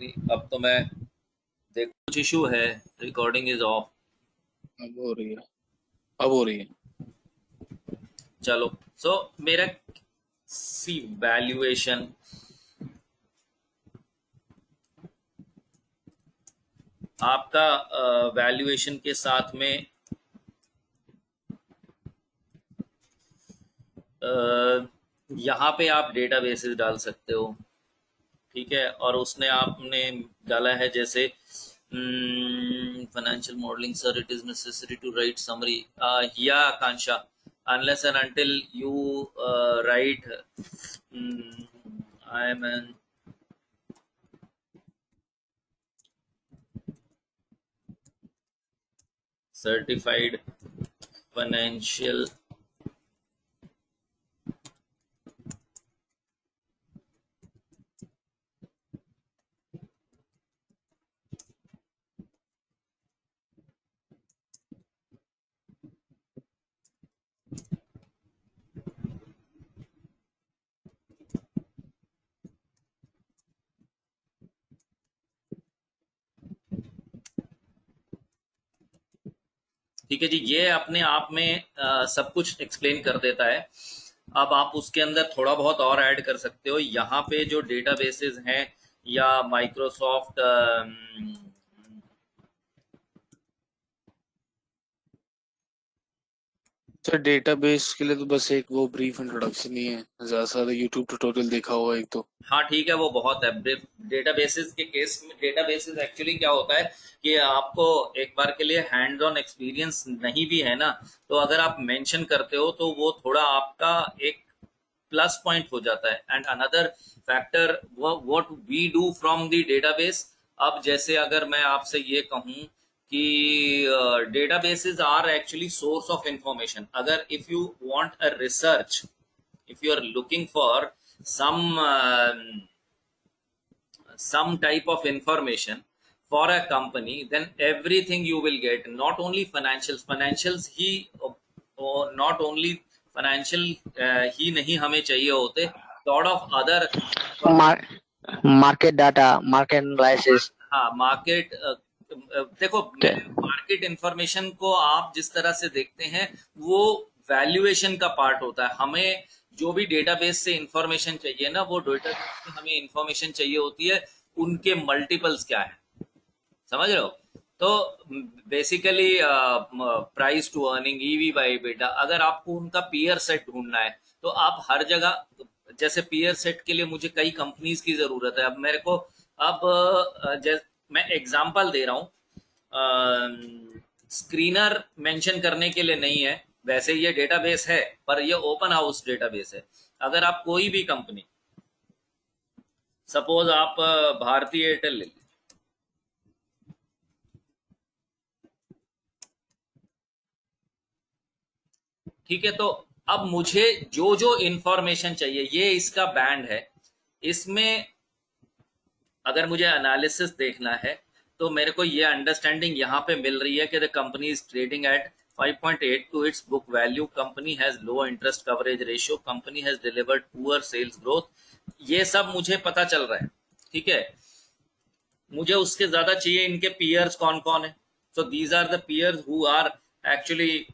अब तो मैं देखो कुछ इशू है। Recording is of. अब हो रही है। अब हो रही है। चलो। सो मेरा सी वैल्यूएशन आपका वैल्यूएशन के साथ में यहाँ पे आप डेटाबेसेस डाल सकते हो। ठीक है, और उसने आपने डाला है जैसे financial modelling sir it is necessary to write summary या Akanksha unless and until you write I am an certified financial ठीक है जी, ये अपने आप में सब कुछ एक्सप्लेन कर देता है। अब आप उसके अंदर थोड़ा बहुत और ऐड कर सकते हो। यहाँ पे जो डेटाबेसेस हैं या माइक्रोसॉफ्ट सर डेटाबेस के लिए तो बस एक वो ब्रीफ इंट्रोडक्शन ही है, ज्यादा से ज्यादा यूट्यूब ट्यूटोरियल देखा होगा एक तो। हाँ ठीक है, वो बहुत है। डेटाबेसेस के केस में डेटाबेसेस एक्चुअली क्या होता है कि आपको एक बार के लिए हैंड्स ऑन एक्सपीरियंस नहीं भी है ना, तो अगर आप मेंशन करते हो तो वो थोड़ा आपका एक प्लस पॉइंट हो जाता है। And another factor what we do from the database. अब जैसे अगर मैं आपसे ये कहूँ कि databases are actually source of information. अगर if you want a research, if you are looking for some some type of information for a company, then everything you will get, not only financials he not only financial ही नहीं हमें चाहिए होते, lot of other Mar- market data, market analysis. हाँ market. देखो, market information को आप जिस तरह से देखते हैं वो वैल्यूएशन का पार्ट होता है। हमें जो भी डेटाबेस से इंफॉर्मेशन चाहिए ना, वो डेटाबेस से हमें इंफॉर्मेशन चाहिए होती है उनके मल्टीपल्स क्या है, समझ रहे हो। तो basically price to earning, EV by beta, अगर आपको उनका पीयर सेट ढूंढना है तो आप हर जगह, जैसे पीयर सेट के लिए मुझे कई कंपनीज की जरूरत है। अब मेरे को अब मैं एग्जांपल दे रहा हूँ, स्क्रीनर मेंशन करने के लिए नहीं है, वैसे ये डेटाबेस है पर ये ओपन हाउस डेटाबेस है। अगर आप कोई भी कंपनी, सपोज आप भारतीय एयरटेल ले लीजिए, ठीक है, तो अब मुझे जो जो इंफॉर्मेशन चाहिए, ये इसका बैंड है। इसमें अगर मुझे एनालिसिस देखना है तो मेरे को ये अंडरस्टैंडिंग यहाँ पे मिल रही है कि the company is trading at 5.8 to its book value, company has low interest coverage ratio, company has delivered poor sales growth. ये सब मुझे पता चल रहा है, ठीक है। मुझे उसके ज्यादा चाहिए इनके पीयर्स कौन कौन है। So these are the peers who are actually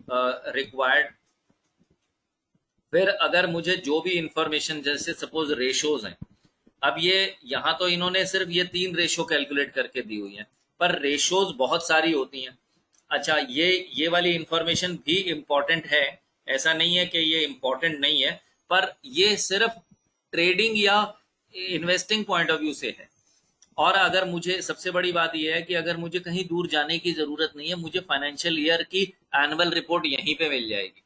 required. फिर अगर मुझे जो भी इंफॉर्मेशन, जैसे सपोज रेशोज हैं, अब ये यहाँ तो इन्होंने सिर्फ ये 3 रेशो कैलकुलेट करके दी हुई है, पर रेशोज बहुत सारी होती हैं। अच्छा, ये वाली इंफॉर्मेशन भी इम्पोर्टेंट है, ऐसा नहीं है कि ये इम्पोर्टेंट नहीं है, पर ये सिर्फ ट्रेडिंग या इन्वेस्टिंग पॉइंट ऑफ व्यू से है। और अगर मुझे, सबसे बड़ी बात यह है कि अगर मुझे कहीं दूर जाने की जरूरत नहीं है, मुझे फाइनेंशियल ईयर की एनुअल रिपोर्ट यहीं पे मिल जाएगी।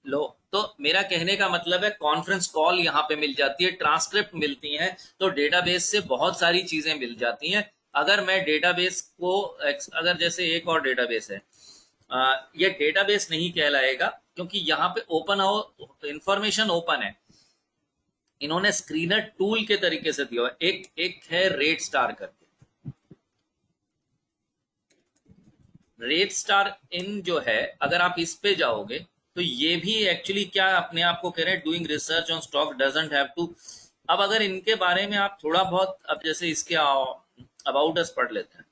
लो, तो मेरा कहने का मतलब है कॉन्फ्रेंस कॉल यहाँ पे मिल जाती है, ट्रांसक्रिप्ट मिलती हैं, तो डेटाबेस से बहुत सारी चीजें मिल जाती हैं। अगर मैं डेटाबेस को, अगर जैसे एक और डेटाबेस है, ये डेटाबेस नहीं कहलाएगा क्योंकि यहाँ पे ओपन हो, इंफॉर्मेशन ओपन है। इन्होंने स्क्रीनर टूल के तरीके से दिया है। एक है रेट स्टार करके, रेट स्टार इन जो है, अगर आप इस पे जाओगे तो ये भी एक्चुअली क्या अपने आप को कह रहे हैं, doing research on stock doesn't have to अब अगर इनके बारे में आप थोड़ा बहुत, अब जैसे इसके अबाउट अस पढ़ लेते हैं।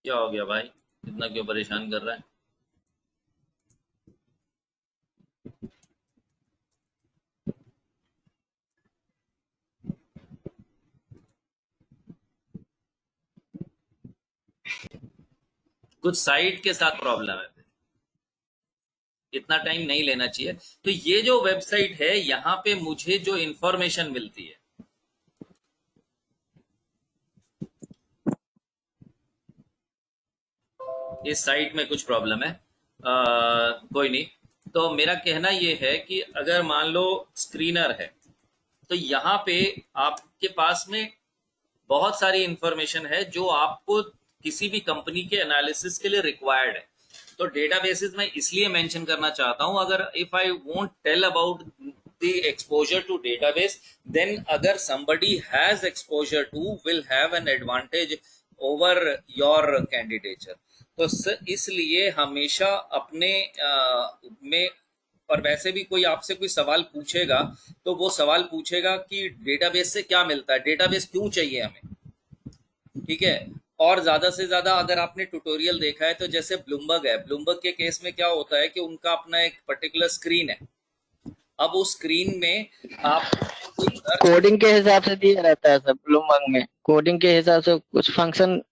क्या हो गया भाई, इतना क्यों परेशान कर रहा है? कुछ साइट के साथ प्रॉब्लम है, इतना टाइम नहीं लेना चाहिए। तो ये जो वेबसाइट है, यहाँ पे मुझे जो इंफॉर्मेशन मिलती है, इस साइट में कुछ प्रॉब्लम है, कोई नहीं। तो मेरा कहना ये है कि अगर मान लो स्क्रीनर है, तो यहाँ पे आपके पास में बहुत सारी इंफॉर्मेशन है जो आपको किसी भी कंपनी के एनालिसिस के लिए रिक्वायर्ड है। तो डेटाबेसेस में इसलिए मेंशन करना चाहता हूं, अगर if I won't tell about the exposure to database, then अगर somebody has exposure to will have an advantage over your candidature। तो इसलिए हमेशा अपने में, और वैसे भी कोई आपसे कोई सवाल पूछेगा तो वो सवाल पूछेगा कि डेटाबेस से क्या मिलता है, डेटाबेस क्यों चाहिए हमें, ठीक है। और ज्यादा से ज्यादा अगर आपने ट्यूटोरियल देखा है तो जैसे ब्लूमबर्ग है, ब्लूमबर्ग के केस में क्या होता है कि उनका अपना एक पर्टिकुलर स्क्रीन है। अब उस स्क्रीन में आप कोई सर्च, कोडिंग के हिसाब से दिया रहता है सब ब्लूमबर्ग में, कोडिंग के हिसाब से कुछ फंक्शन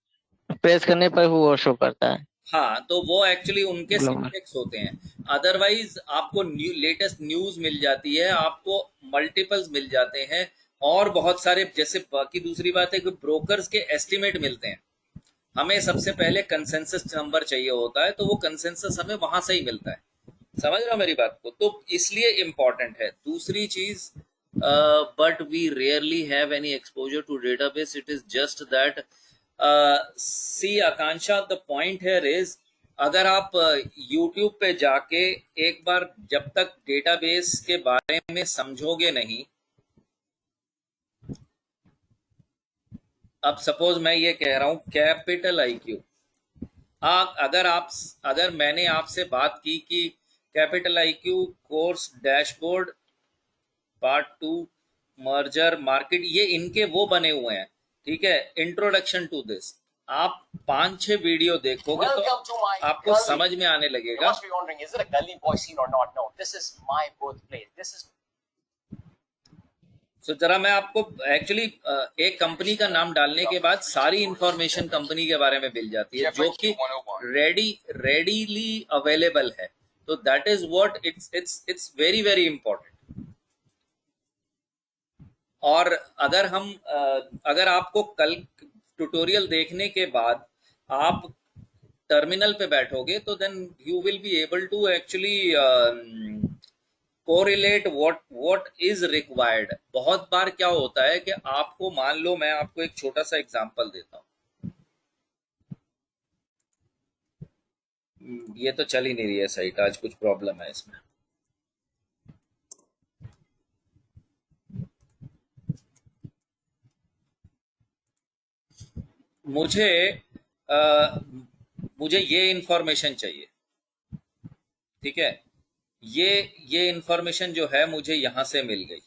प्रेस करने पर वो शो करता है हाँ, तो वो एक्चुअली उनके ब्लूमबर्ग। सिंटेक्स होते हैं। अदरवाइज आपको लेटेस्ट न्यूज मिल जाती है, आपको मल्टीपल्स मिल जाते हैं, और बहुत सारे, जैसे बाकी दूसरी बात है कि ब्रोकर्स के एस्टिमेट मिलते हैं। हमें सबसे पहले कंसेंसस नंबर चाहिए होता है, तो वो कंसेंसस हमें वहां से ही मिलता है। समझ रहे हो मेरी बात को? तो इसलिए इम्पोर्टेंट है। दूसरी चीज, but we rarely have any exposure to database, it is just that, see Akanksha, the point here is, अगर आप यूट्यूब पे जाके एक बार जब तक डेटाबेस के बारे में समझोगे नहीं, अब सपोज मैं ये कह रहा हूं कैपिटल आईक्यू, अगर मैंने आपसे बात की कि capital IQ course dashboard part 2 merger market, ये इनके वो बने हुए हैं, ठीक है, इंट्रोडक्शन टू दिस। आप 5-6 वीडियो देखोगे तो Welcome to my आपको gully. समझ में आने You लगेगा। must be wondering, is it a gully boy scene or not? No, this is my birthplace. This is तो जरा मैं आपको एक्चुअली एक कंपनी का नाम डालने के बाद सारी इंफॉर्मेशन कंपनी के बारे में मिल जाती है, जो कि रेडीली अवेलेबल है। तो that is what it's very very important. और अगर आपको कल ट्यूटोरियल देखने के बाद आप टर्मिनल पे बैठोगे, तो then you will be able to actually correlate what is required. बहुत बार क्या होता है कि आपको, मान लो मैं आपको एक छोटा सा एग्जांपल देता हूँ, ये तो चल ही नहीं रही है साइट, आज कुछ प्रॉब्लम है इसमें। मुझे आ, मुझे ये इंफॉर्मेशन चाहिए, ठीक है। ये इंफॉर्मेशन जो है मुझे यहाँ से मिल गई।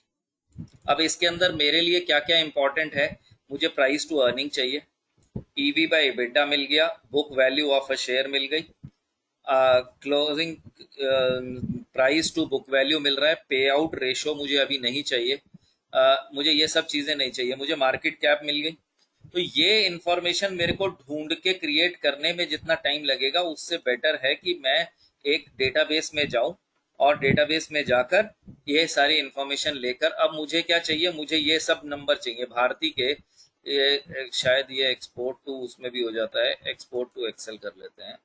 अब इसके अंदर मेरे लिए क्या क्या इंपॉर्टेंट है, मुझे प्राइस टू अर्निंग चाहिए, ईवी बाय एबिटा मिल गया, book value of a share मिल गई, closing price to book value मिल रहा है, पे आउट रेशो मुझे अभी नहीं चाहिए, मुझे ये सब चीज़ें नहीं चाहिए, मुझे मार्केट कैप मिल गई। तो ये इंफॉर्मेशन मेरे को ढूंढ के क्रिएट करने में जितना टाइम लगेगा, उससे बेटर है कि मैं एक डेटाबेस में जाऊं, और डेटाबेस में जाकर ये सारी इंफॉर्मेशन लेकर, अब मुझे क्या चाहिए, मुझे ये सब नंबर चाहिए भारती के, ये शायद ये एक्सपोर्ट टू उसमें भी हो जाता है, एक्सपोर्ट टू एक्सेल कर लेते हैं।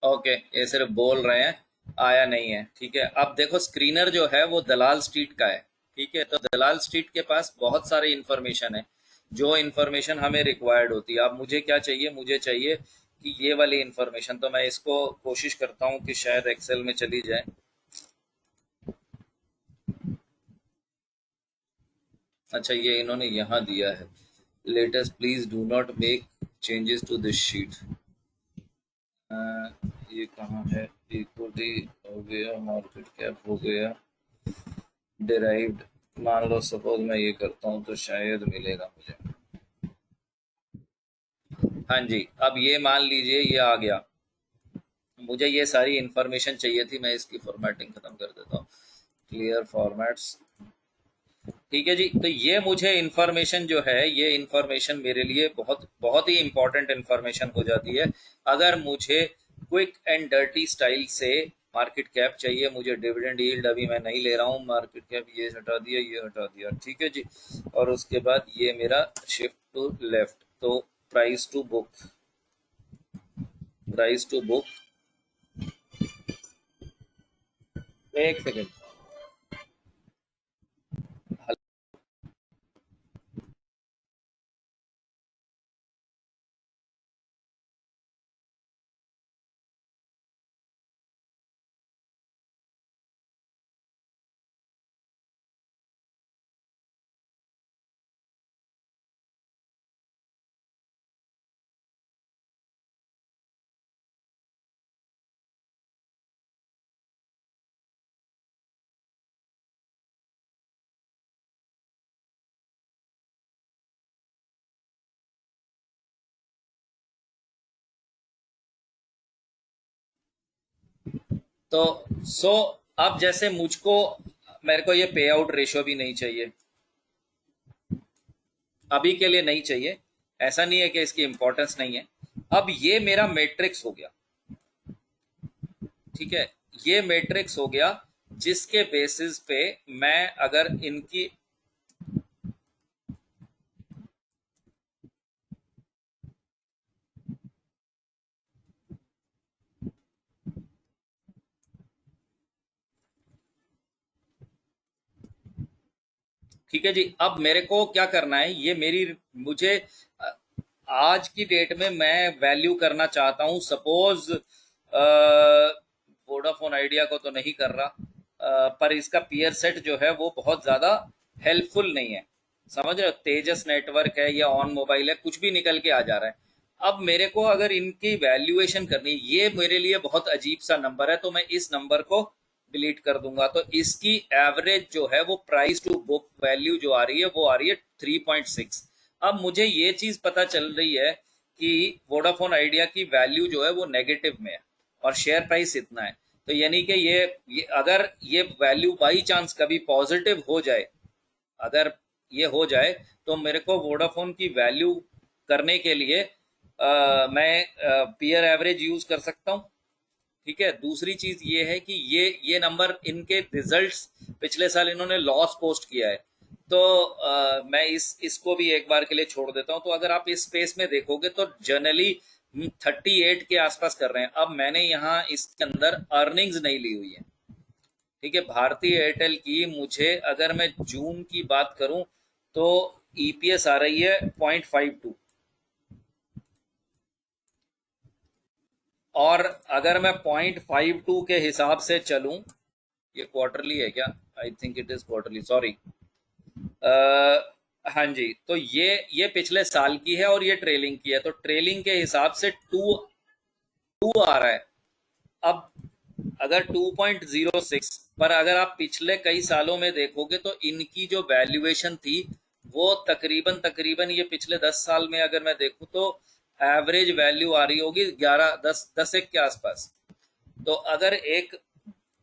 ओके, ये सिर्फ बोल रहे हैं, आया नहीं है। ठीक है, अब देखो स्क्रीनर जो है वो दलाल स्ट्रीट का है। ठीक है, तो दलाल स्ट्रीट के पास बहुत सारे इंफॉर्मेशन है, जो इंफॉर्मेशन हमें रिक्वायर्ड होती है। अब मुझे क्या चाहिए, मुझे चाहिए कि ये वाली इंफॉर्मेशन, तो मैं इसको कोशिश करता हूँ कि शायद एक्सेल में चली जाए। अच्छा, ये इन्होंने यहाँ दिया है, latest please do not make changes to this sheet. ये कहाँ है, इक्विटी हो गया, मार्केट कैप हो गया, डिराइव्ड। मान लो सपोज मैं ये करता हूँ तो शायद मिलेगा मुझे। हाँ जी, अब ये मान लीजिए ये आ गया। मुझे ये सारी इंफॉर्मेशन चाहिए थी, मैं इसकी फॉर्मेटिंग खत्म कर देता हूँ, क्लियर फॉर्मेट्स। ठीक है जी, तो ये मुझे इंफॉर्मेशन जो है, ये इंफॉर्मेशन मेरे लिए बहुत बहुत ही इंपॉर्टेंट इंफॉर्मेशन हो जाती है। अगर मुझे क्विक एंड डर्टी स्टाइल से मार्केट कैप चाहिए, मुझे डिविडेंड यील्ड अभी मैं नहीं ले रहा हूँ, मार्केट कैप ये हटा दिया, ये हटा दिया। ठीक है जी, और उसके बाद ये मेरा शिफ्ट टू लेफ्ट, तो price to book, price to book. एक सेकेंड, तो सो अब जैसे मुझको, मेरे को ये पे आउट रेशियो भी नहीं चाहिए, अभी के लिए नहीं चाहिए। ऐसा नहीं है कि इसकी इंपॉर्टेंस नहीं है। अब ये मेरा मैट्रिक्स हो गया। ठीक है, ये मैट्रिक्स हो गया, जिसके बेसिस पे मैं अगर इनकी, ठीक है जी, अब मेरे को क्या करना है, ये मेरी, मुझे आज की डेट में मैं वैल्यू करना चाहता हूं, सपोज वोडाफोन आइडिया को तो नहीं कर रहा, पर इसका पीयर सेट जो है वो बहुत ज्यादा हेल्पफुल नहीं है। समझ रहे हो, तेजस नेटवर्क है या ऑन मोबाइल है, कुछ भी निकल के आ जा रहा है। अब मेरे को अगर इनकी वैल्यूएशन करनी, ये मेरे लिए बहुत अजीब सा नंबर है, तो मैं इस नंबर को डिलीट कर दूंगा। तो इसकी एवरेज जो है वो प्राइस टू बुक वैल्यू जो आ रही है वो आ रही है 3.6। अब मुझे ये चीज पता चल रही है कि वोडाफोन आइडिया की वैल्यू जो है वो नेगेटिव में है और शेयर प्राइस इतना है। तो यानी कि ये अगर ये वैल्यू बाई चांस कभी पॉजिटिव हो जाए, अगर ये हो जाए, तो मेरे को वोडाफोन की वैल्यू करने के लिए मैं पीयर एवरेज यूज कर सकता हूँ। ठीक है, दूसरी चीज ये है कि ये नंबर, इनके रिजल्ट्स पिछले साल इन्होंने लॉस पोस्ट किया है, तो मैं इसको भी एक बार के लिए छोड़ देता हूं। तो अगर आप इस स्पेस में देखोगे तो जनरली 38 के आसपास कर रहे हैं। अब मैंने यहाँ इसके अंदर अर्निंग्स नहीं ली हुई है। ठीक है, भारतीय एयरटेल की, मुझे अगर मैं जून की बात करूं तो ईपीएस आ रही है 0.52, और अगर मैं 0.52 के हिसाब से चलूं, ये क्वार्टरली है क्या, I think it is quarterly, sorry. हाँ जी, तो ये पिछले साल की है और ये ट्रेलिंग की है, तो ट्रेलिंग के हिसाब से टू टू आ रहा है। अब अगर 2.06, पर अगर आप पिछले कई सालों में देखोगे तो इनकी जो वैल्यूएशन थी वो तकरीबन तकरीबन, ये पिछले 10 साल में अगर मैं देखूं तो एवरेज वैल्यू आ रही होगी 11 10 एक के आसपास। तो अगर एक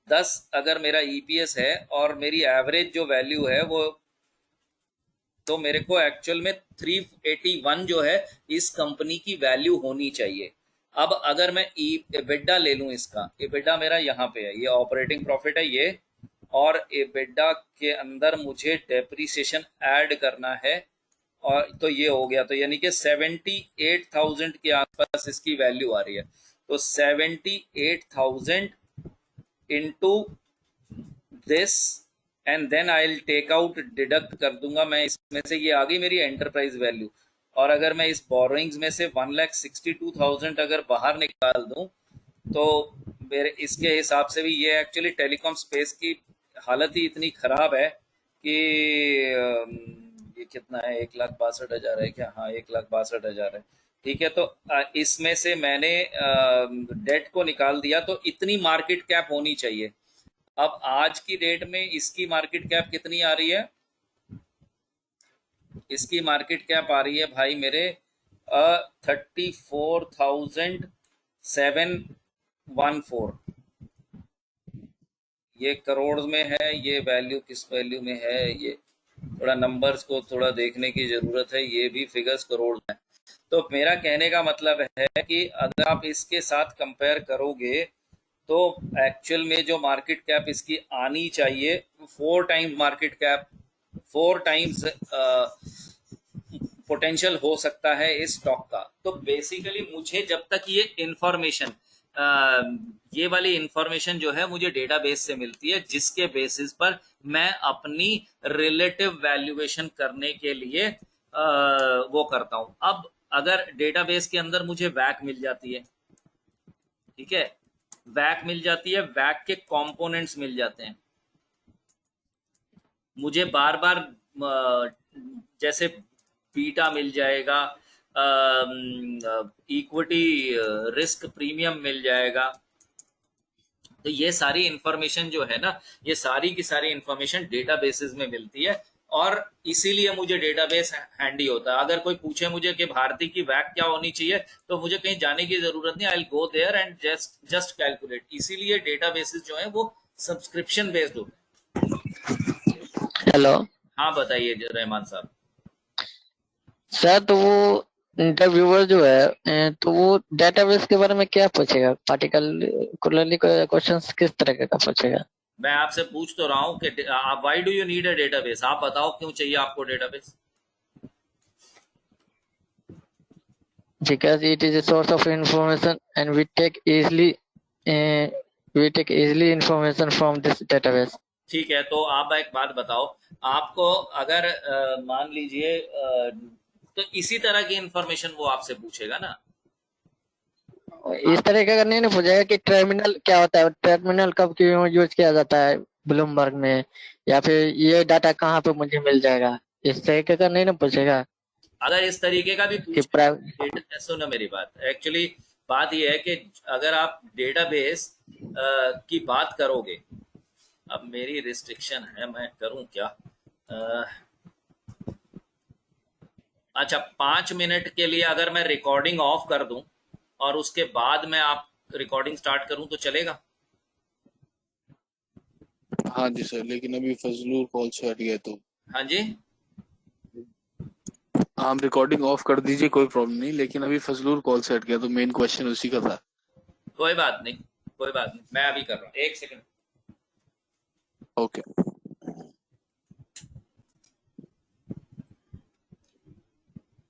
10 अगर मेरा ईपीएस है और मेरी एवरेज जो वैल्यू है वो, तो मेरे को एक्चुअल में 381 जो है इस कंपनी की वैल्यू होनी चाहिए। अब अगर मैं एबिडा ले लूं, इसका एबिडा मेरा यहाँ पे है, ये ऑपरेटिंग प्रॉफिट है ये, और एबिडा के अंदर मुझे डेप्रिसिएशन ऐड करना है, और तो ये हो गया, तो यानी कि 78,000 के आसपास इसकी वैल्यू आ रही है। तो 78,000 into this and then I will take out, deduct कर दूंगा मैं इसमें से, ये आ गई मेरी एंटरप्राइज वैल्यू। और अगर मैं इस बोरोइंग्स में से 1,62,000 अगर बाहर निकाल दूं तो मेरे इसके हिसाब से भी ये एक्चुअली टेलीकॉम स्पेस की हालत ही इतनी खराब है कि ये कितना है, 1,62,000 है क्या? हाँ, 1,62,000 है। ठीक है, तो इसमें से मैंने डेट को निकाल दिया, तो इतनी मार्केट कैप होनी चाहिए। अब आज की डेट में इसकी मार्केट कैप कितनी आ रही है? इसकी मार्केट कैप आ रही है भाई मेरे 34,714। ये करोड़ में है, ये वैल्यू किस वैल्यू में है? ये थोड़ा नंबर्स को थोड़ा देखने की जरूरत है, ये भी फिगर्स करोड़ में। तो मेरा कहने का मतलब है कि अगर आप इसके साथ कंपेयर करोगे तो एक्चुअल में जो मार्केट कैप इसकी आनी चाहिए 4 times market cap, 4 times potential हो सकता है इस स्टॉक का। तो बेसिकली मुझे जब तक ये इंफॉर्मेशन, ये वाली इंफॉर्मेशन जो है मुझे डेटाबेस से मिलती है, जिसके बेसिस पर मैं अपनी रिलेटिव वैल्यूएशन करने के लिए वो करता हूं। अब अगर डेटाबेस के अंदर मुझे वैक मिल जाती है, ठीक है, वैक मिल जाती है, वैक के कंपोनेंट्स मिल जाते हैं, मुझे बार बार जैसे बीटा मिल जाएगा, इक्विटी रिस्क प्रीमियम मिल जाएगा। तो ये सारी इंफॉर्मेशन जो है ना, ये सारी की सारी इंफॉर्मेशन डेटाबेसेस में मिलती है, और इसीलिए मुझे डेटाबेस हैंडी होता है। अगर कोई पूछे मुझे कि भारती की वैक क्या होनी चाहिए, तो मुझे कहीं जाने की जरूरत नहीं, I will go there and just calculate. इसीलिए डेटाबेसेस जो है वो सब्सक्रिप्शन बेस्ड होते हैं। हेलो हाँ बताइए रहमान साहब। सर, तो वो इंटरव्यूअर जो है तो वो डेटाबेस के बारे में क्या पूछेगा? पार्टिकुलरली क्वेश्चंस किस तरह का पूछेगा? मैं आपसे पूछ तो रहा हूँ कि why do you need a database, आप बताओ क्यों चाहिए आपको database? Because it is a source of information and we take easily information from this database. ठीक है, तो आप एक बात बताओ, आपको अगर मान लीजिए तो इसी तरह की इंफॉर्मेशन वो आपसे पूछेगा ना। इस तरह का नहीं ना पूछेगा कि टर्मिनल क्या होता है, टर्मिनल कब क्यों यूज किया जाता है ब्लूमबर्ग में, या फिर ये डाटा कहाँ पे मुझे मिल जाएगा, इस तरह का नहीं ना पूछेगा अगर इस तरीके का भी कि पूछेगा, सुनो मेरी बात, एक्चुअली बात ये है कि अगर आप डेटाबेस की बात करोगे, अब मेरी रिस्ट्रिक्शन है, मैं करूं क्या? अच्छा, 5 मिनट के लिए अगर मैं रिकॉर्डिंग ऑफ कर दूं और उसके बाद मैं आप रिकॉर्डिंग स्टार्ट करूं तो चलेगा? हाँ जी सर, लेकिन अभी फजलूर कॉल से हट गया तो हाँ जी, आप रिकॉर्डिंग ऑफ कर दीजिए, कोई प्रॉब्लम नहीं, लेकिन अभी फजलूर कॉल से हट गया तो मेन क्वेश्चन उसी का था। कोई बात नहीं, कोई बात नहीं, मैं अभी कर रहा हूँ, एक सेकंड। ओके।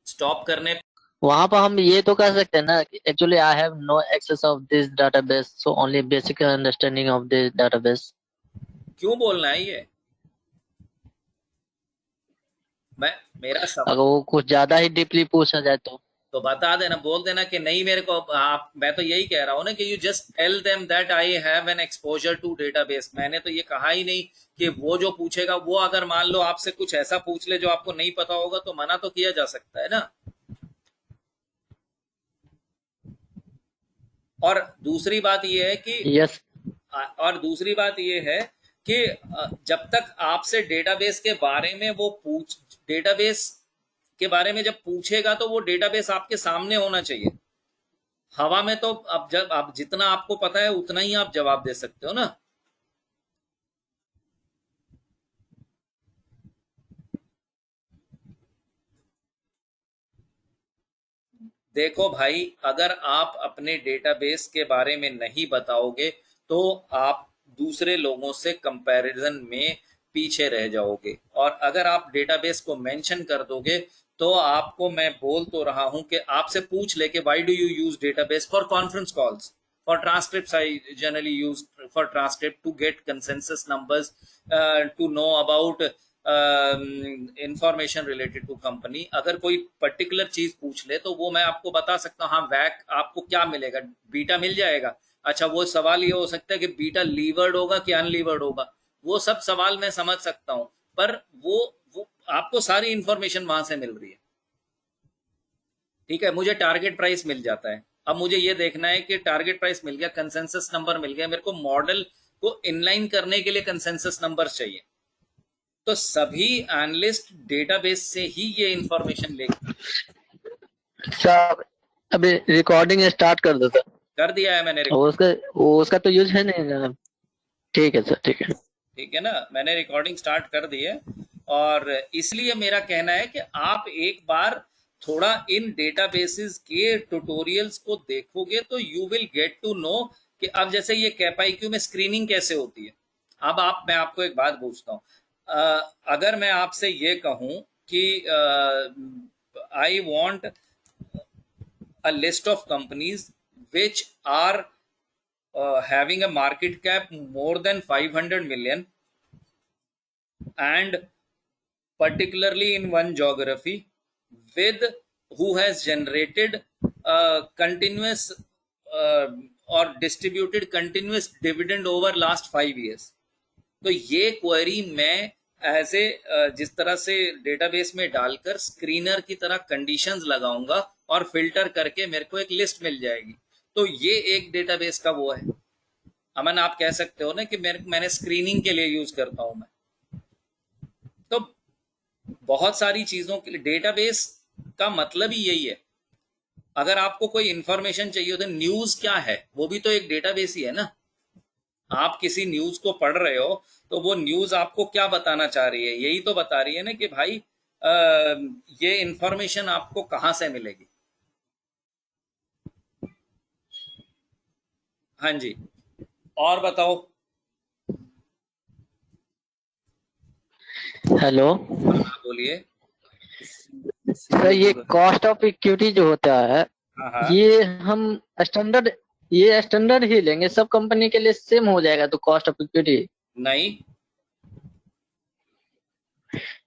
स्टॉप करने, वहां पर हम ये तो कह सकते हैं ना कि actually I have no access of this database, so only basic understanding of this database. क्यों बोलना है ये? मैं, मेरा अगर सवाल वो कुछ ज्यादा ही डीपली पूछा जाए तो बता देना, बोल देना कि नहीं मेरे को आप, मैं तो यही कह रहा हूँ ना कि you just tell them that I have an exposure to database. मैंने तो ये कहा ही नहीं कि वो जो पूछेगा, वो अगर मान लो आपसे कुछ ऐसा पूछ ले जो आपको नहीं पता होगा तो मना तो किया जा सकता है ना। और दूसरी बात ये है कि यस। और दूसरी बात ये है कि जब तक आपसे डेटाबेस के बारे में वो डेटाबेस के बारे में जब पूछेगा तो वो डेटाबेस आपके सामने होना चाहिए। हवा में तो अब जब आप जितना आपको पता है उतना ही आप जवाब दे सकते हो ना। देखो भाई, अगर आप अपने डेटाबेस के बारे में नहीं बताओगे तो आप दूसरे लोगों से कंपैरिजन में पीछे रह जाओगे, और अगर आप डेटाबेस को मेंशन कर दोगे तो आपको मैं बोल तो रहा हूं कि आपसे पूछ ले कि why do you use database for conference calls, for transcripts I generally use for transcript to get consensus numbers, to know about information related to company. अगर कोई पर्टिकुलर चीज पूछ ले तो वो मैं आपको बता सकता हूँ, हाँ वैक आपको क्या मिलेगा, बीटा मिल जाएगा। अच्छा वो सवाल ये हो सकता है कि बीटा लीवर्ड होगा कि अनलीवर्ड होगा, वो सब सवाल मैं समझ सकता हूँ, पर वो आपको सारी इंफॉर्मेशन वहां से मिल रही है। ठीक है, मुझे टारगेट प्राइस मिल जाता है। अब मुझे ये देखना है कि टारगेट प्राइस मिल गया, कंसेंसस नंबर मिल गया, मेरे को मॉडल को इनलाइन करने के लिए कंसेंसस नंबर चाहिए। तो सभी एनालिस्ट डेटाबेस से ही ये इंफॉर्मेशन लेंगे। सर अभी रिकॉर्डिंग स्टार्ट कर दो सर। कर दिया है मैंने उसका तो यूज है नहीं ना। ठीक है सर, ठीक है। ठीक है ना, मैंने रिकॉर्डिंग स्टार्ट कर दी है। और इसलिए मेरा कहना है कि आप एक बार थोड़ा इन डेटाबेसेस के ट्यूटोरियल्स को देखोगे तो you will get to know कि अब जैसे ये कैपाईक्यू में स्क्रीनिंग कैसे होती है। अब मैं आपको एक बात पूछता हूँ, अगर मैं आपसे ये कहूँ कि I want a list of companies which are having a market cap more than 500 million and particularly in one geography with who has generated continuous or distributed continuous dividend over last 5 years। तो ये query मैं as a जिस तरह से database में डालकर screener की तरह कंडीशंस लगाऊंगा और फिल्टर करके मेरे को एक लिस्ट मिल जाएगी। तो ये एक डेटाबेस का वो है। अमन आप कह सकते हो ना कि मैंने स्क्रीनिंग के लिए यूज करता हूं मैं। तो बहुत सारी चीजों के लिए डेटाबेस का मतलब ही यही है। अगर आपको कोई इंफॉर्मेशन चाहिए तो न्यूज क्या है, वो भी तो एक डेटाबेस ही है ना। आप किसी न्यूज को पढ़ रहे हो तो वो न्यूज आपको क्या बताना चाह रही है, यही तो बता रही है ना कि भाई ये इंफॉर्मेशन आपको कहां से मिलेगी। हाँ जी, और बताओ। हेलो बोलिए। सर, ये कॉस्ट ऑफ इक्विटी जो होता है, हाँ हाँ, ये हम स्टैंडर्ड ही लेंगे, सब कंपनी के लिए सेम हो जाएगा तो कॉस्ट ऑफ इक्विटी। नहीं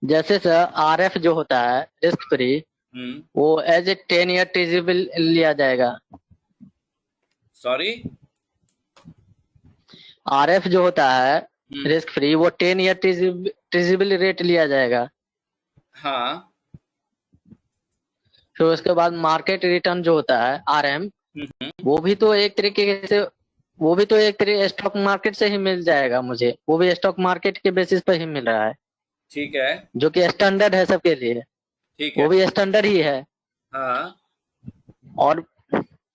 जैसे सर आरएफ जो होता है रिस्क फ्री, वो एज ए 10 ईयर ट्रेजेबल लिया जाएगा। सॉरी, आरएफ जो होता है रिस्क फ्री, वो 10 ईयर ट्रेजेबल रेट लिया जाएगा। हाँ फिर उसके बाद मार्केट रिटर्न जो होता है आरएम, वो भी तो एक तरीके से स्टॉक मार्केट से ही मिल जाएगा मुझे, वो भी स्टॉक मार्केट के बेसिस पर ही मिल रहा है, ठीक है, जो कि स्टैंडर्ड है सबके लिए। ठीक है, वो भी स्टैंडर्ड ही है। हाँ और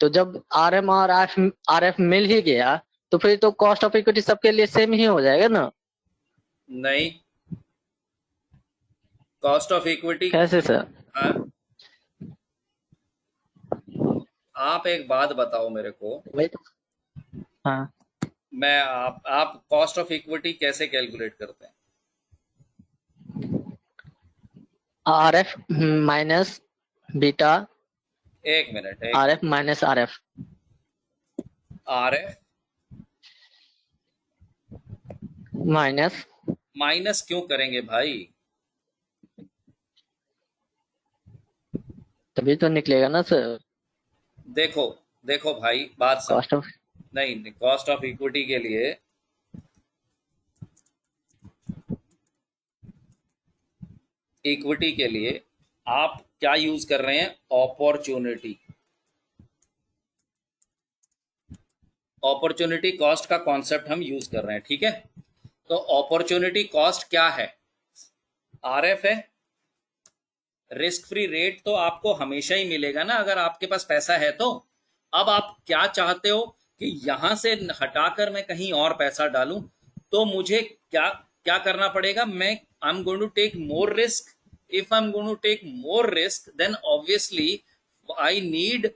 तो जब आरएम और आरएफ मिल ही गया तो फिर तो कॉस्ट ऑफ इक्विटी सबके लिए सेम ही हो जाएगा ना। नहीं, कॉस्ट ऑफ इक्विटी कैसे सर? हाँ, आप एक बात बताओ मेरे को। वही तो। हाँ, मैं आप कॉस्ट ऑफ इक्विटी कैसे कैलकुलेट करते हैं? आरएफ माइनस बीटा, एक minute, RF minus RF. RF minus क्यों करेंगे भाई? तभी तो निकलेगा ना सर देखो देखो भाई, बात समझ। Cost of. नहीं, कॉस्ट ऑफ इक्विटी के लिए आप क्या यूज कर रहे हैं? अपॉर्चुनिटी कॉस्ट का कॉन्सेप्ट हम यूज कर रहे हैं, ठीक है। तो अपॉर्चुनिटी कॉस्ट क्या है? आरएफ है। रिस्क फ्री रेट तो आपको हमेशा ही मिलेगा ना अगर आपके पास पैसा है तो। अब आप क्या चाहते हो कि यहां से हटाकर मैं कहीं और पैसा डालूं, तो मुझे क्या क्या करना पड़ेगा? मैं I am going to take more risk. If I am going to take more risk then obviously I need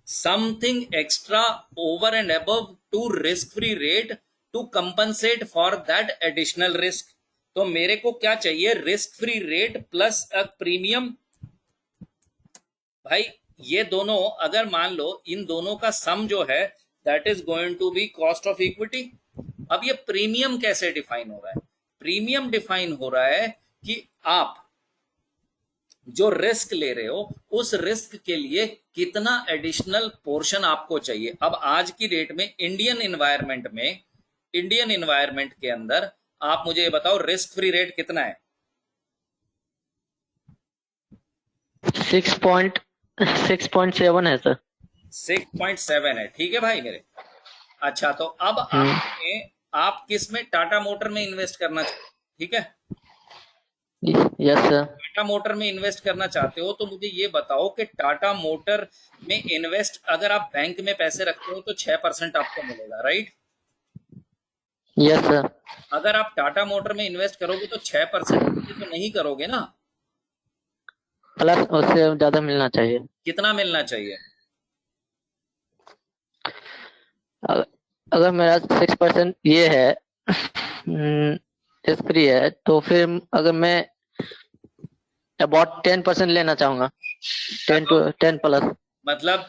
something extra over and above to risk free rate to compensate for that additional risk। तो मेरे को क्या चाहिए? Risk free rate plus a premium भाई ये दोनों अगर मान लो इन दोनों का सम जो है that is going to be cost of equity. अब ये प्रीमियम कैसे डिफाइन हो रहा है? प्रीमियम डिफाइन हो रहा है कि आप जो रिस्क ले रहे हो उस रिस्क के लिए कितना एडिशनल पोर्शन आपको चाहिए। अब आज की डेट में इंडियन एनवायरनमेंट के अंदर आप मुझे ये बताओ रिस्क फ्री रेट कितना है? 6.7 है सर। 6.7 है, ठीक है भाई मेरे। अच्छा तो अब आप किस में, टाटा मोटर में इन्वेस्ट करना चाहते, ठीक है? Yes sir. टाटा मोटर में इन्वेस्ट करना चाहते हो तो मुझे ये बताओ कि टाटा मोटर में इन्वेस्ट अगर आप बैंक में पैसे रखते हो तो 6% आपको मिलेगा, राइट? Yes sir. अगर आप टाटा मोटर में इन्वेस्ट करोगे तो 6% तो नहीं करोगे ना, प्लस उससे ज्यादा मिलना चाहिए। कितना मिलना चाहिए? अगर मेरा 6% ये है फ्री है तो फिर अगर मैं अबाउट 10% लेना चाहूंगा, 10 प्लस। मतलब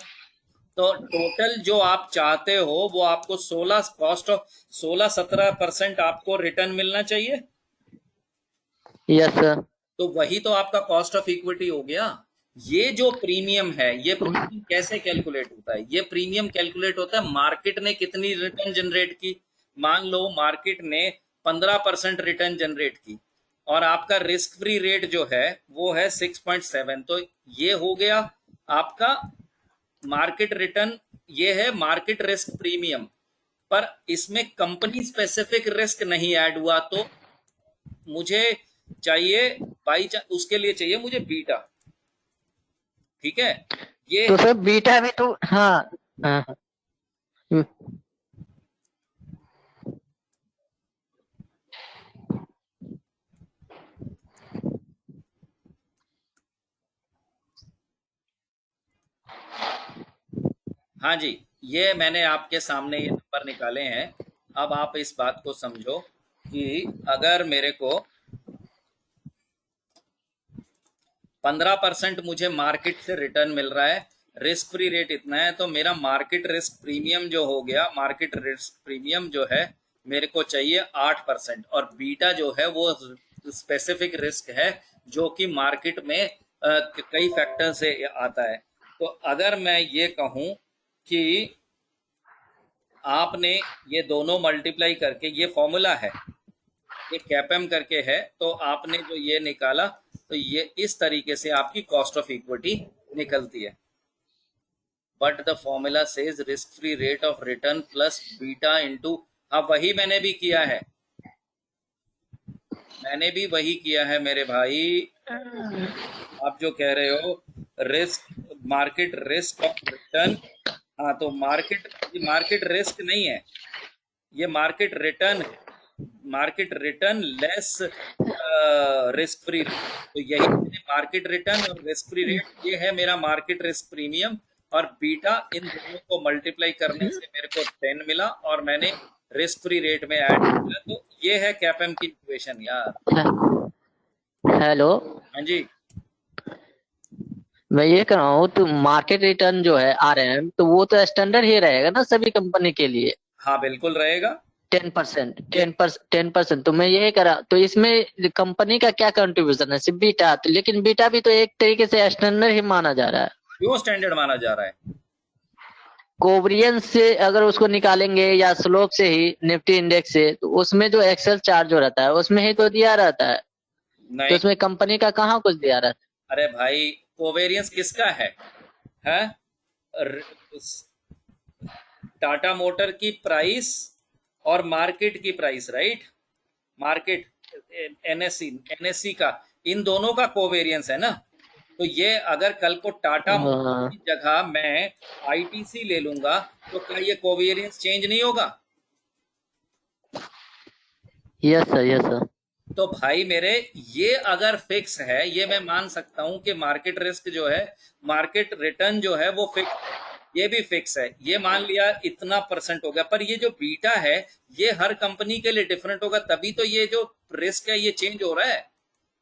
तो टोटल जो आप चाहते हो वो आपको 16-17% आपको रिटर्न मिलना चाहिए। Yes sir. तो वही तो आपका कॉस्ट ऑफ इक्विटी हो गया। ये जो प्रीमियम है, ये प्रीमियम कैसे कैलकुलेट होता है? ये प्रीमियम कैलकुलेट होता है मार्केट ने कितनी रिटर्न जनरेट की। मान लो मार्केट ने 15% रिटर्न जनरेट की और आपका रिस्क फ्री रेट जो है वो है 6.7, तो ये हो गया आपका मार्केट रिटर्न। ये है मार्केट रिस्क प्रीमियम, पर इसमें कंपनी स्पेसिफिक रिस्क नहीं ऐड हुआ। तो मुझे चाहिए बाई उसके लिए चाहिए मुझे बीटा, ठीक है? ये तो सर बीटा भी तो हाँ। हाँ हाँ। हाँ जी, ये मैंने आपके सामने ये नंबर निकाले हैं। अब आप इस बात को समझो कि अगर मेरे को 15% मुझे मार्केट से रिटर्न मिल रहा है, रिस्क फ्री रेट इतना है, तो मेरा मार्केट रिस्क प्रीमियम जो हो गया, मार्केट रिस्क प्रीमियम जो है मेरे को चाहिए 8%। और बीटा जो है वो स्पेसिफिक रिस्क है जो कि मार्केट में कई फैक्टर से आता है। तो अगर मैं ये कहूं कि आपने ये दोनों मल्टीप्लाई करके, ये फॉर्मूला है, ये कैपएम करके है, तो आपने जो ये निकाला तो ये इस तरीके से आपकी कॉस्ट ऑफ इक्विटी निकलती है। But the formula says risk free rate of return plus beta into, अब वही मैंने भी किया है, मैंने भी वही किया है मेरे भाई। आप जो कह रहे हो risk, market risk of return, हाँ तो मार्केट रिस्क नहीं है, ये मार्केट रिटर्न है, market return less risk free rate. तो यही मार्केट रिटर्न और रिस्क फ्री रेट, ये है मेरा मार्केट रिस्क प्रीमियम। और बीटा, इन दोनों को मल्टीप्लाई करने से मेरे को 10 मिला और मैंने रिस्क फ्री रेट में ऐड किया। तो ये है कैपएम की इक्वेशन यार। हेलो, हाँ जी, मैं ये कह रहा हूँ तो मार्केट रिटर्न जो है RM, तो वो तो स्टैंडर्ड ही रहेगा ना सभी कंपनी के लिए। हाँ बिल्कुल रहेगा। 10%, 10%। तो मैं यही करा, तो इसमें कंपनी का क्या कंट्रीब्यूशन है? सिर्फ बीटा तो, लेकिन बीटा भी तो एक तरीके से स्टैंडर्ड ही माना जा रहा है। क्यों स्टैंडर्ड माना जा रहा है? कोवरियंस से अगर उसको निकालेंगे या स्लोप से ही निफ्टी इंडेक्स से, तो उसमें जो एक्सेल चार्ट जो रहता है उसमें ही तो दिया रहता है, तो नहीं, उसमें कंपनी का कहाँ कुछ दिया रहता अरे भाई कोवेरियंस किसका है? हैं? टाटा मोटर की प्राइस और मार्केट की प्राइस, राइट? मार्केट, एनएससी का, इन दोनों का कोवेरियंस है ना। तो ये अगर कल को टाटा है? मोटर हाँ। की जगह मैं आईटीसी ले लूंगा तो क्या ये कोवेरियंस चेंज नहीं होगा? Yes sir, yes sir. तो भाई मेरे, ये अगर फिक्स है, ये मैं मान सकता हूं कि मार्केट रिस्क जो है, मार्केट रिटर्न जो है वो फिक्स है, ये भी फिक्स है। ये मान लिया इतना परसेंट हो गया, पर ये जो बीटा है ये हर कंपनी के लिए डिफरेंट होगा, तभी तो ये जो रिस्क है ये चेंज हो रहा है।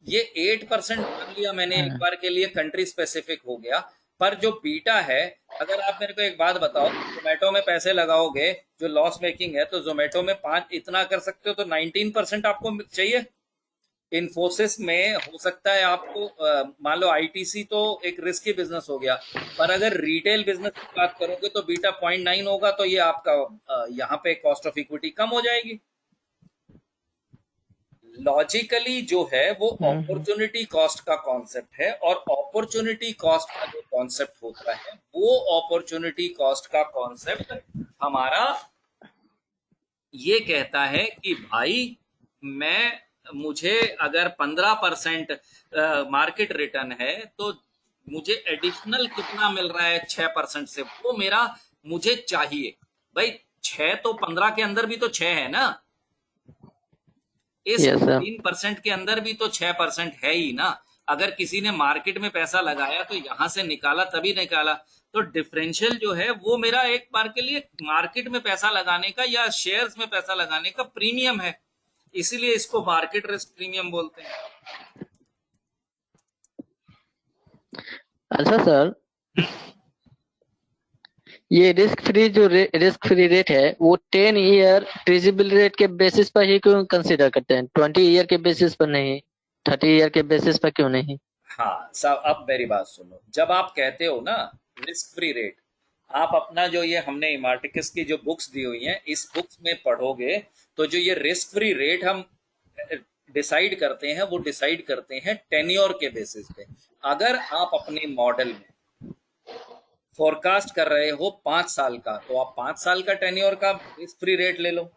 ये 8% मान लिया मैंने एक बार के लिए, कंट्री स्पेसिफिक हो गया। पर जो बीटा है, अगर आप मेरे को एक बात बताओ, जोमेटो में पैसे लगाओगे जो लॉस मेकिंग है, तो जोमेटो में 5 इतना कर सकते हो तो 19% आपको चाहिए। इन्फोसिस में हो सकता है आपको मान लो आईटीसी तो एक रिस्की बिजनेस हो गया, पर अगर रिटेल बिजनेस की बात करोगे तो बीटा 0.9 होगा, तो ये आपका यहाँ पे कॉस्ट ऑफ इक्विटी कम हो जाएगी। लॉजिकली जो है वो अपॉर्चुनिटी कॉस्ट का कॉन्सेप्ट है, और अपॉर्चुनिटी कॉस्ट का जो कॉन्सेप्ट होता है वो अपॉर्चुनिटी कॉस्ट का कॉन्सेप्ट हमारा ये कहता है कि भाई मैं मुझे अगर 15% मार्केट रिटर्न है, तो मुझे एडिशनल कितना मिल रहा है 6% से, वो मेरा मुझे चाहिए। भाई 6 तो 15 के अंदर भी तो 6 है ना, इस यस सर। 3% के अंदर भी तो 6% है ही ना। अगर किसी ने मार्केट में पैसा लगाया तो यहां से निकाला तभी निकाला, तो डिफरेंशियल जो है वो मेरा एक बार के लिए मार्केट में पैसा लगाने का या शेयर्स में पैसा लगाने का प्रीमियम है, इसीलिए इसको मार्केट रिस्क प्रीमियम बोलते हैं। अच्छा सर, ये रिस्क फ्री रेट है वो 10 ईयर ट्रेजेबल रेट के बेसिस पर ही क्यों कंसीडर करते हैं? 20 ईयर के बेसिस पर नहीं, 30 ईयर के बेसिस पर क्यों नहीं? हाँ सब, अब मेरी बात सुनो, जब आप कहते हो ना रिस्क फ्री रेट, आप अपना जो ये हमने इमार्टिकस की जो बुक्स दी हुई हैं, इस बुक्स में पढ़ोगे तो जो ये रिस्क फ्री रेट हम डिसाइड करते हैं वो डिसाइड करते हैं टेन्योर के बेसिस पे। अगर आप अपने मॉडल में फोरकास्ट कर रहे हो 5 साल का, तो आप 5 साल का टेन्योर का रिस्क फ्री रेट ले लो।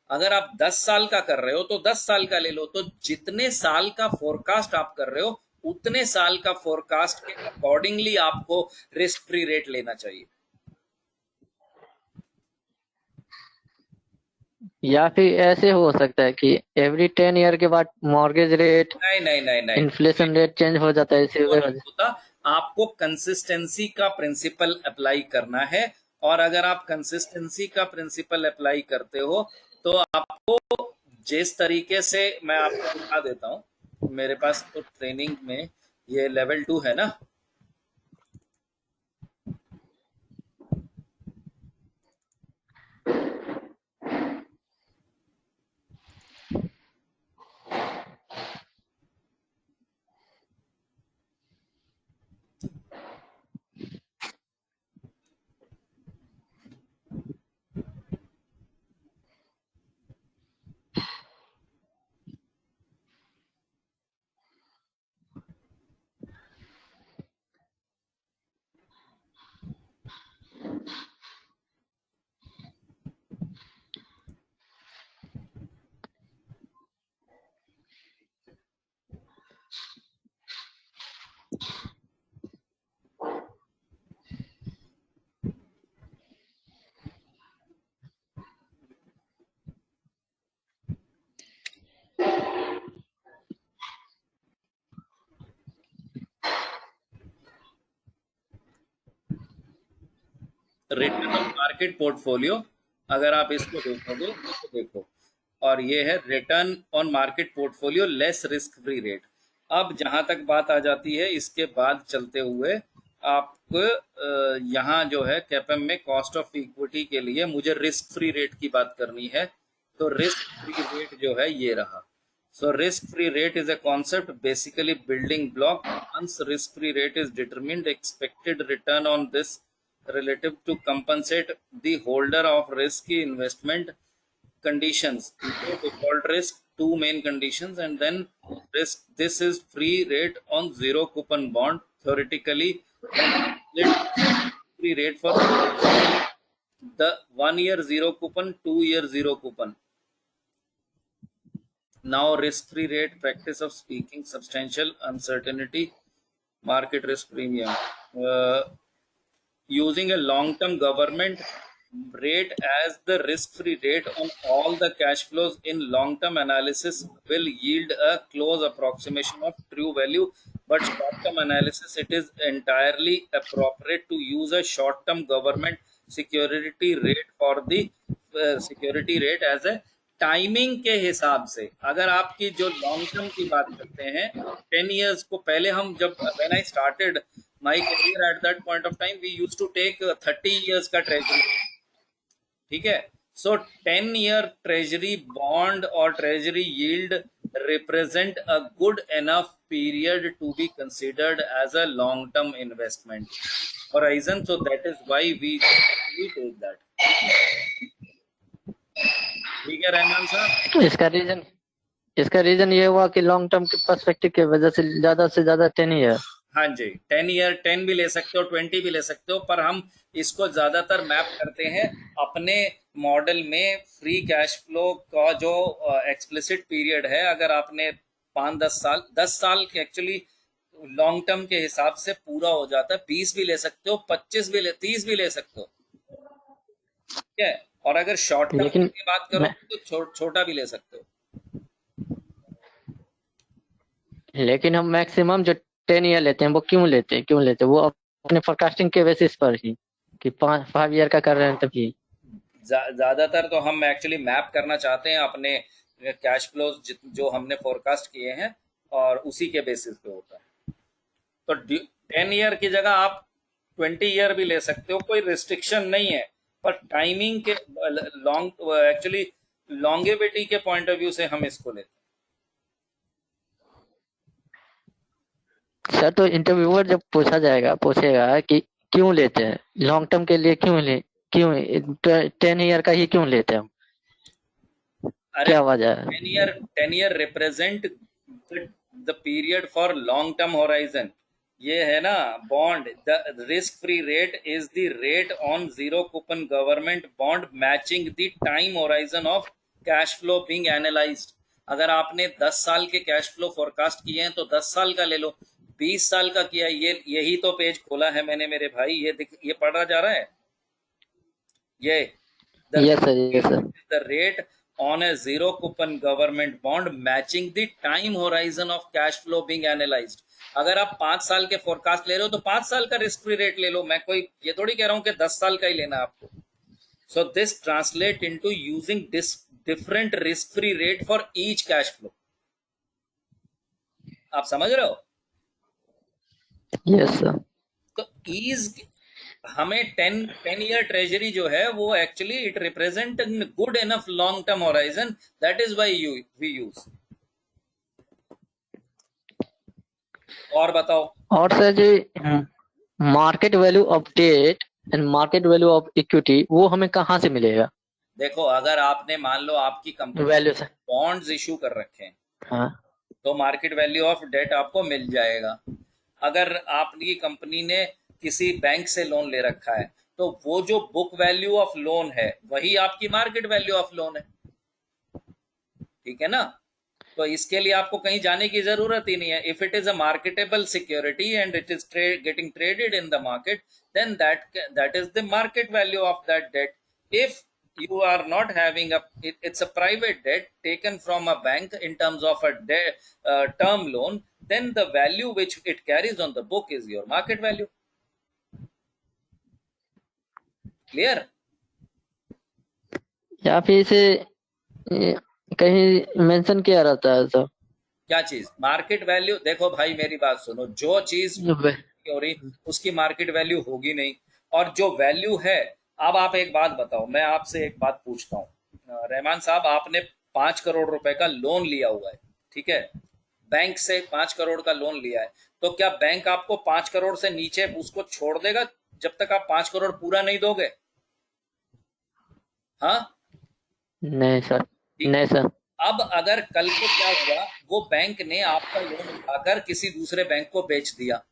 अगर आप 10 साल का कर रहे हो तो 10 साल का ले लो। तो जितने साल का फोरकास्ट आप कर रहे हो उतने साल का फोरकास्ट के अकॉर्डिंगली आपको रिस्क फ्री रेट लेना चाहिए। या फिर ऐसे हो सकता है कि एवरी 10 ईयर के बाद मॉर्गेज रेट, नहीं नहीं नहीं नहीं, इन्फ्लेशन रेट चेंज हो जाता है, इसी वो वजह नहीं होता। आपको कंसिस्टेंसी का प्रिंसिपल अप्लाई करना है, और अगर आप कंसिस्टेंसी का प्रिंसिपल अप्लाई करते हो तो आपको जिस तरीके से, मैं आपको दिखा देता हूँ, मेरे पास तो ट्रेनिंग में ये लेवल 2 है ना, रिटर्न ऑन मार्केट पोर्टफोलियो, अगर आप इसको देखोगे तो देखो, और ये है return on market portfolio less risk free rate. अब जहां तक बात आ जाती है, इसके बाद चलते हुए आप यहाँ जो है कैपम में कॉस्ट ऑफ इक्विटी के लिए मुझे रिस्क फ्री रेट की बात करनी है, तो रिस्क फ्री रेट जो है ये रहा। So risk-free rate is a concept, basically building block. Once risk-free rate is determined, expected return on this relative to compensate the holder of risky investment conditions. Low default risk, two main conditions, and then risk. This is free rate on zero coupon bond. Theoretically, free rate for the 1 year zero coupon, 2 year zero coupon. Now risk-free rate, practice of speaking, substantial uncertainty, market risk premium. Using a long-term government rate as the risk-free rate on all the cash flows in long-term analysis will yield a close approximation of true value, but short-term analysis it is entirely appropriate to use a short-term government security rate for the security rate as a timing के हिसाब से। अगर आपकी जो long term की बात करते हैं 10 इयर्स को, पहले हम जब when I started my career at that point of time we use to take 30 years का ट्रेजरी, ठीक है। सो 10 year ट्रेजरी बॉन्ड और treasury yield represent a good enough period to be considered as a long term investment horizon, so that is why we take that. ठीक है रहमान साहब। इसका reason ये हुआ कि लॉन्ग टर्म के पर्सपेक्टिव की वजह से ज्यादा 10 ईयर। हाँ जी, 10 year 10 भी ले सकते हो, 20 भी ले सकते हो, पर हम इसको ज्यादातर मैप करते हैं अपने मॉडल में फ्री कैश फ्लो का जो एक्सप्लिसिट पीरियड है। अगर आपने 5-10 साल, 10 साल एक्चुअली लॉन्ग टर्म के हिसाब से पूरा हो जाता है। 20 भी ले सकते हो, 25 भी ले, 30 भी ले सकते हो, ठीक है। और अगर शॉर्ट टर्म लेकिन की बात करो तो छोटा भी ले सकते हो। लेकिन हम मैक्सिमम जो 10 ईयर लेते हैं वो क्यों लेते हैं वो अपने फोरकास्टिंग के बेसिस पर ही कि 5 ईयर का कर रहे हैं तभी। ज्यादातर तो हम एक्चुअली मैप करना चाहते हैं अपने कैश फ्लोज जो हमने फोरकास्ट किए हैं, और उसी के बेसिस पे होता है। तो 10 year की जगह आप 20 year भी ले सकते हो, कोई रिस्ट्रिक्शन नहीं है। पर टाइमिंग के लॉन्ग एक्चुअली लॉन्गेविटी के पॉइंट ऑफ व्यू से हम इसको लेते सर तो इंटरव्यूअर जब पूछेगा कि क्यों लेते हैं लॉन्ग टर्म के लिए, क्यों 10 ईयर का ही क्यों लेते हैं हम, हैं। अरे क्या वजह है? 10 year represent the period for long term horizon. ये है ना bond, the risk free rate is the rate on zero coupon government bond matching the time horizon of cash flow being analysed. अगर आपने 10 साल के कैश फ्लो फोरकास्ट किए हैं तो 10 साल का ले लो, 20 साल का किया, यही तो पेज खोला है मैंने मेरे भाई, ये पढ़ा जा रहा है। ये yes sir. the rate on a zero coupon government bond matching the time horizon of cash flow being analyzed। अगर आप 5 साल के फोरकास्ट ले रहे हो तो 5 साल का रिस्क फ्री रेट ले लो। मैं कोई ये थोड़ी कह रहा हूं कि 10 साल का ही लेना आपको। So this translate into using different risk free rate for each cash flow. आप समझ रहे हो? Yes sir. तो ईज हमें 10 year ट्रेजरी जो है वो actually it represent good enough long term horizon, that is why we use. और बताओ। और sir ji market value of debt and market value of equity वो हमें कहाँ से मिलेगा? देखो अगर आपने मान लो आपकी company value sir. Bonds issue कर रखे हैं, हाँ तो मार्केट वैल्यू ऑफ डेट आपको मिल जाएगा। अगर आपकी कंपनी ने किसी बैंक से लोन ले रखा है तो वो जो बुक वैल्यू ऑफ लोन है वही आपकी मार्केट वैल्यू ऑफ लोन है, ठीक है ना। तो इसके लिए आपको कहीं जाने की जरूरत ही नहीं है। If it is a marketable security and it is getting traded in the market, then that is the market value of that debt. If you are not having it's a private debt taken from a bank in terms of a term loan, then the value which it carries on the book is your market value। clear? या फिर इसे कहीं mention किया रहता है sir? क्या चीज market value? देखो भाई मेरी बात सुनो, जो चीज हो रही उसकी मार्केट वैल्यू होगी नहीं, और जो वैल्यू है। अब आप एक बात बताओ, मैं आपसे एक बात पूछता हूँ रहमान साहब, आपने 5 करोड़ रुपए का लोन लिया हुआ है, ठीक है, बैंक से 5 करोड़ का लोन लिया है, तो क्या बैंक आपको 5 करोड़ से नीचे उसको छोड़ देगा जब तक आप 5 करोड़ पूरा नहीं दोगे? हाँ नहीं सर, नहीं सर। अब अगर कल को क्या हुआ, वो बैंक ने आपका लोन उठाकर किसी दूसरे बैंक को बेच दिया,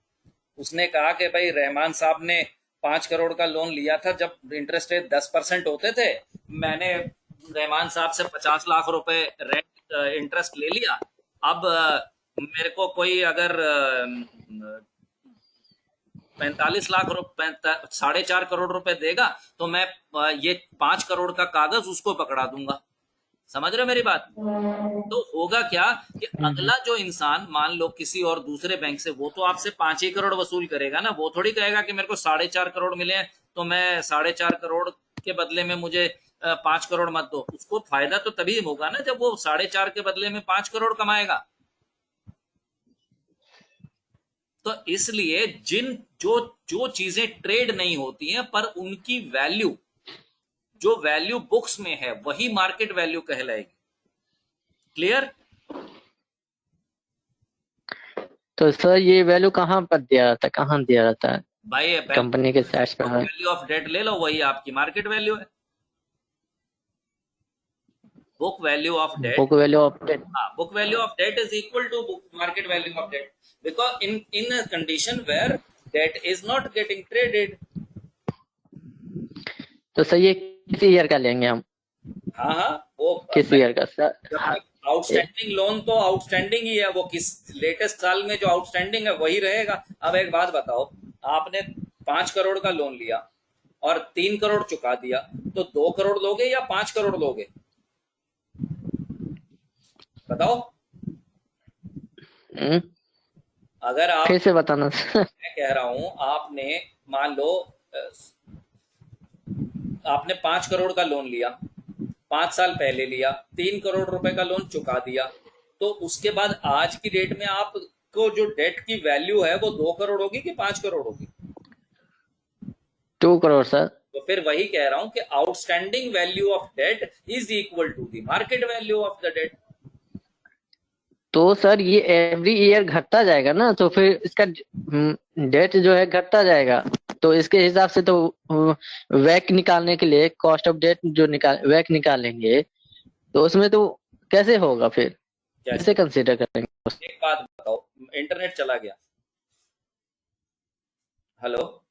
उसने कहा कि भाई रहमान साहब ने 5 करोड़ का लोन लिया था जब इंटरेस्ट रेट 10% होते थे, मैंने रहमान साहब से 50 लाख रुपए रेंट इंटरेस्ट ले लिया। अब मेरे को कोई अगर 45 लाख रुपए 4.5 करोड़ रुपए देगा तो मैं ये 5 करोड़ का कागज उसको पकड़ा दूंगा। समझ रहे हो मेरी बात? तो होगा क्या कि अगला जो इंसान मान लो किसी और दूसरे बैंक से, वो तो आपसे 5 ही करोड़ वसूल करेगा ना, वो थोड़ी कहेगा कि मेरे को 4.5 करोड़ मिले हैं तो मैं 4.5 करोड़ के बदले में मुझे 5 करोड़ मत दो। उसको फायदा तो तभी होगा ना जब वो 4.5 के बदले में 5 करोड़ कमाएगा। तो इसलिए जिन जो जो चीजें ट्रेड नहीं होती हैं पर उनकी वैल्यू, जो वैल्यू बुक्स में है वही मार्केट वैल्यू कहलाएगी। क्लियर? तो सर ये वैल्यू कहाँ पर दिया जाता है, कहाँ दिया जाता है? भाई कंपनी के शेयर्स पे है। वैल्यू ऑफ डेट ले लो, वही आपकी मार्केट वैल्यू है। Book value of debt, book value of debt. book value of debt is equal to book market value of debt, because in a condition where debt is not getting traded. तो sir ये किस year का लेंगे हम? हाँ हाँ, वो किस ईयर का सर? आउटस्टैंडिंग लोन तो आउटस्टैंडिंग ही है, वो किस लेटेस्ट साल में जो आउटस्टैंडिंग है वही रहेगा। अब एक बात बताओ, आपने 5 करोड़ का लोन लिया और 3 करोड़ चुका दिया, तो 2 करोड़ लोगे या 5 करोड़ लोगे? बताओ। अगर आप, फिर से बताना सर। मैं कह रहा हूं, आपने मान लो आपने 5 करोड़ का लोन लिया, 5 साल पहले लिया, 3 करोड़ रुपए का लोन चुका दिया, तो उसके बाद आज की डेट में आपको जो डेट की वैल्यू है वो 2 करोड़ होगी कि 5 करोड़ होगी? 2 करोड़ सर। तो फिर वही कह रहा हूं कि outstanding value of debt is equal to the market value of the debt. तो सर ये एवरी ईयर घटता जाएगा ना, तो फिर इसका डेट जो है घटता जाएगा, तो इसके हिसाब से तो वैक निकालने के लिए कॉस्ट ऑफ डेट जो वैक निकालेंगे, तो उसमें तो कैसे होगा फिर? कैसे कंसीडर करेंगे? एक बात बताओ, इंटरनेट चला गया। हेलो।